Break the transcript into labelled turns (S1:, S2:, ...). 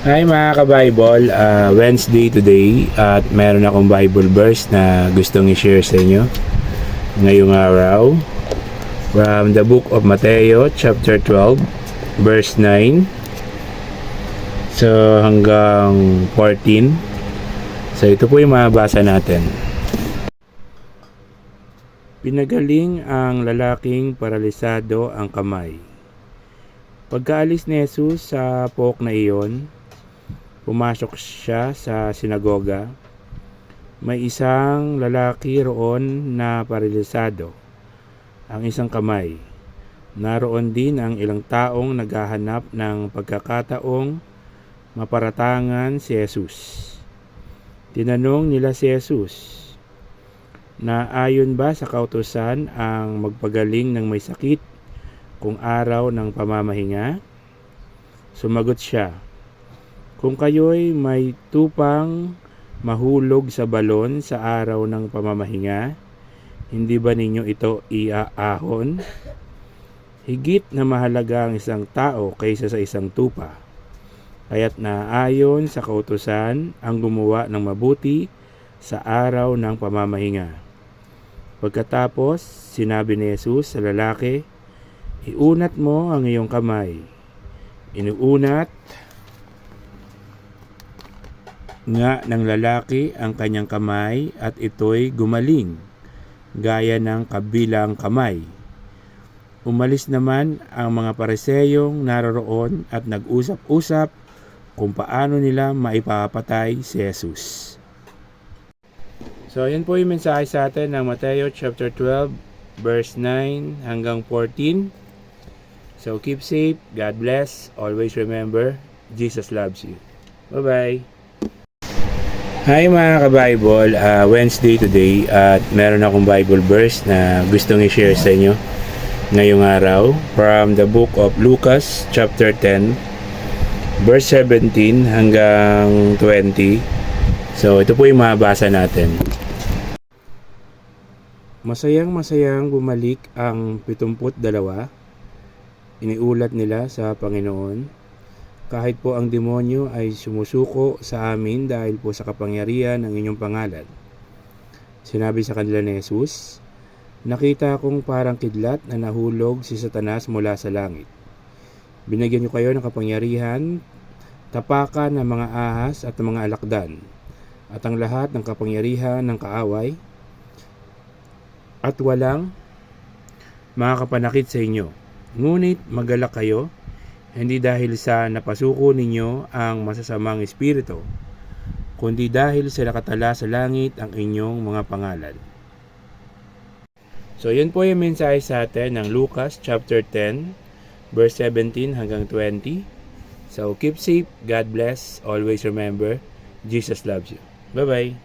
S1: Hi mga ka-Bible, Wednesday today at meron akong Bible verse na gustong i-share sa inyo ngayong araw from the book of Mateo chapter 12 verse 9 so hanggang 14. So ito po yung mabasa natin. Pinagaling ang lalaking paralisado ang kamay. Pagkaalis ni Jesus sa pook na iyon, pumasok siya sa sinagoga. May isang lalaki roon na paralisado, ang isang kamay. Naroon din ang ilang taong naghahanap ng pagkakataong maparatangan si Jesus. Tinanong nila si Jesus, na ayon ba sa kautusan ang magpagaling ng may sakit kung araw ng pamamahinga? Sumagot siya, kung kayo'y may tupang mahulog sa balon sa araw ng pamamahinga, hindi ba ninyo ito iaahon? Higit na mahalaga ang isang tao kaysa sa isang tupa. Kaya't naayon sa kautusan ang gumawa ng mabuti sa araw ng pamamahinga. Pagkatapos, sinabi ni Jesus sa lalaki, iunat mo ang iyong kamay. Inuunat nga ng lalaki ang kanyang kamay at ito'y gumaling, gaya ng kabilang kamay. Umalis naman ang mga Pariseyong naroroon at nag-usap-usap kung paano nila maipapatay si Jesus. So yan po yung mensahe sa atin ng Mateo chapter 12 verse 9 hanggang 14. So keep safe, God bless, always remember, Jesus loves you. Bye-bye! Hi mga ka-Bible, Wednesday today at meron akong Bible verse na gustong i-share sa inyo ngayong araw from the book of Lucas chapter 10 verse 17 hanggang 20. So ito po yung mabasa natin. Masayang bumalik ang 72. Iniulat nila sa Panginoon, kahit po ang demonyo ay sumusuko sa amin dahil po sa kapangyarihan ng inyong pangalan. Sinabi sa kanila ni Jesus, nakita kong parang kidlat na nahulog si Satanas mula sa langit. Binigyan niyo kayo ng kapangyarihan, tapakan ng mga ahas at ng mga alakdan, at ang lahat ng kapangyarihan ng kaaway, at walang makakapanakit sa inyo. Ngunit magalak kayo, hindi dahil sa napasuko ninyo ang masasamang espiritu, kundi dahil sa nakatala sa langit ang inyong mga pangalan. So yun po yung mensahe sa atin ng Lucas chapter 10 verse 17 hanggang 20. So keep safe, God bless, always remember, Jesus loves you. Bye-bye!